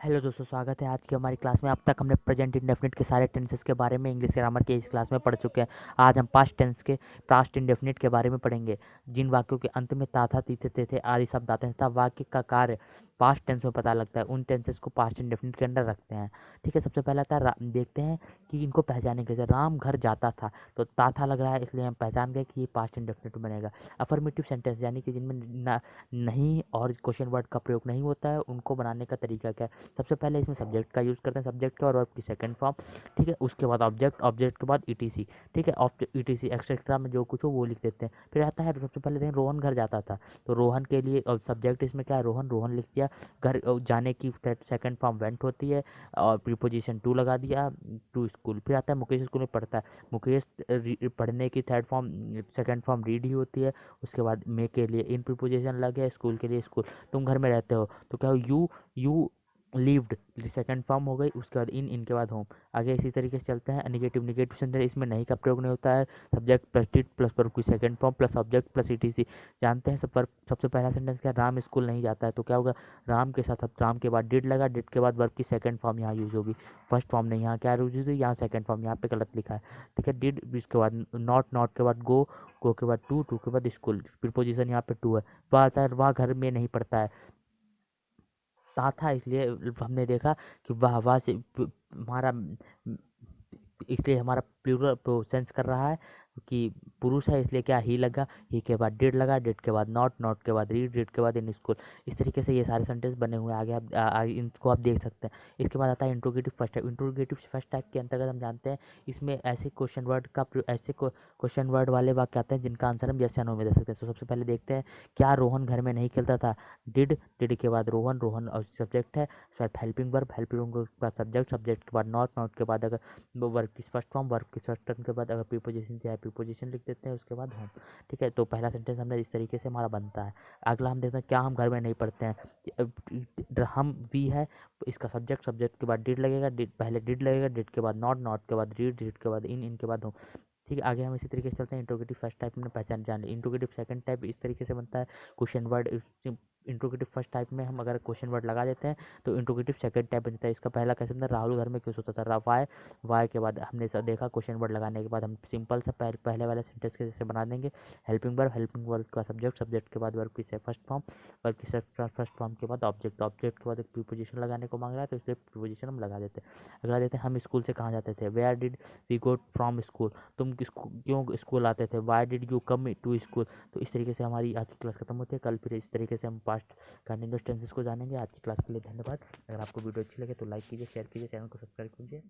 Hello दोस्तों, स्वागत है आज की हमारी क्लास में। अब तक हमने प्रेजेंट इंडेफिनिट के सारे टेंसेस के बारे में इंग्लिश ग्रामर के इस क्लास में पढ़ चुके हैं। आज हम पास्ट टेंस के पास्ट इंडेफिनिट के बारे में पढ़ेंगे। जिन वाक्यों के अंत में ता था, तीथे, तेथे आदि शब्द आते हैं तथा वाक्य का कार्य पास्ट टेंस में पता लगता है, उन टेंसेस को पास्ट इंडेफिनिट के अंदर रखते हैं। ठीक है, सबसे पहला था देखते हैं कि इनको पहचाने कैसे। राम घर जाता था, तो ता था लग रहा है, इसलिए हम पहचान गए कि ये पास्ट इंडेफिनिट बनेगा। अफर्मेटिव सेंटेंस यानी कि जिनमें नहीं और क्वेश्चन वर्ड का प्रयोग नहीं होता है, उनको बनाने का तरीका क्या है। सबसे पहले इसमें सब्जेक्ट का यूज़ करते हैं, सब्जेक्ट का और वर्ब की सेकंड फॉर्म। ठीक है, उसके बाद ऑब्जेक्ट, ऑब्जेक्ट के बाद ईटीसी। ठीक है, ईटीसी एक्सेट्रा में जो कुछ हो वो लिख देते हैं। फिर आता है सबसे पहले देखें रोहन घर जाता था, तो रोहन के लिए सब्जेक्ट इसमें क्या है, रोहन। रोहन लिख दिया। घर जाने की सेकंड फॉर्म वेंट होती है और प्रीपोजिशन टू लगा दिया, टू स्कूल। फिर आता है मुकेश स्कूल में पढ़ता है, मुकेश पढ़ने की third form second form read ही होती है। उसके बाद मे के लिए इन प्रीपोजिशन लगे, स्कूल के लिए स्कूल। तुम घर में रहते हो, तो क्या हो, यू लिव्ड, सेकंड फॉर्म हो गई। उसके बाद इनके बाद होम। आगे इसी तरीके से चलते हैं। निगेटिव सेंटेंस, इसमें नहीं का प्रयोग नहीं होता है। Subject plus did plus verb की second form plus object plus ETC. जानते हैं सबसे पहला सेंटेंस क्या, राम स्कूल नहीं जाता है, तो क्या होगा, राम के साथ अब राम के बाद डिड लगा, डिड के बाद वर्ब की सेकंड फॉर्म यहाँ यूज होगी। फर्स्ट फॉर्म नहीं, यहाँ क्या यूज होगी, यहाँ सेकंड फॉर्म, यहाँ पे गलत लिखा है। ठीक है, डिड, इसके बाद नॉट, नॉट के बाद गो, गो के बाद टू, टू के बाद स्कूल। प्रीपोजिशन यहाँ पे टू है। वह आता है, वह घर में नहीं पढ़ता है, था इसलिए हमने देखा कि वाह से हमारा इसलिए हमारा प्लूरल सेंस कर रहा है कि पुरुष है, इसलिए क्या ही लगा, ही के बाद डिड लगा, डिड के बाद नॉट, नॉट के बाद रीड, रीड के बाद इन स्कूल। इस तरीके से ये सारे सेंटेंस बने हुए हैं। आगे आप इनको आप देख सकते हैं। इसके बाद आता है interrogative first type. Interrogative first type के अंतर्गत हम जानते हैं इसमें ऐसे क्वेश्चन वर्ड का ऐसे क्वेश्चन वर्ड वाले वाक्य आते हैं जिनका आंसर हम यस या नो में दे सकते हैं। तो सबसे पहले देखते हैं, क्या रोहन घर में नहीं खेलता था। डिड, डिड के बाद रोहन, रोहन और सब्जेक्ट है, शायद हेल्पिंग वर्ब, हेल्पिंग वर्ब के बाद सब्जेक्ट, सब्जेक्ट के बाद नॉट, नॉट के बाद अगर वो वर्ब की फर्स्ट फॉर्म, वर्ब की फर्स्ट टर्म के बाद अगर प्रीपोजिशन चाहे प्रीपोजिशन लिख देते हैं, उसके बाद होम। ठीक है, तो पहला सेंटेंस हमने इस तरीके से हमारा बनता है। अगला हम देखते हैं, क्या हम घर में नहीं पढ़ते हैं। हम वी है, इसका सब्जेक्ट, सब्जेक्ट के बाद डिड लगेगा, डिड पहले डिड लगेगा, डिड के बाद नॉट, नॉट के बाद रीड, रीड के बाद इनके बाद होम। ठीक है, आगे हम इसी तरीके से चलते हैं। इंट्रोगेटिव फर्स्ट टाइप में पहचान जान। इंट्रोगेटिव सेकंड टाइप इस तरीके से बनता है, question word. Interrogative first type में हम अगर क्वेश्चन वर्ड लगा देते हैं तो इंट्रोगेटिव सेकंड टाइप बनता है। इसका पहला कैसे बनता है, राहुल घर में क्यों सोता था, वाई, वाई के बाद हमने देखा क्वेश्चन वर्ड लगाने के बाद हम सिंपल सा पहले वाले सेंटेंस के जैसे बना देंगे। हेल्पिंग वर्ब का सब्जेक्ट, सब्जेक्ट के बाद वर्ब की फर्स्ट फॉर्म, वर्ब की फर्स्ट फॉर्म के बाद ऑब्जेक्ट, ऑब्जेक्ट के बाद एक प्रीपोजिशन लगाने को मांग रहा है, तो इसलिए प्रीपोजिशन हम लगा देते हैं। अगला देते हैं, हम स्कूल से कहाँ जाते थे। Where did we go from school, तुम क्यों स्कूल आते थे। Why did you come to school. तो इस तरीके से हमारी आज की क्लास खत्म होती है। कल फिर इस तरीके से हम पास्ट कंटिन्यूस टेंसेस को जानेंगे। आज की क्लास के लिए धन्यवाद। अगर आपको वीडियो अच्छी लगे तो लाइक कीजिए, शेयर कीजिए, चैनल को सब्सक्राइब कीजिए।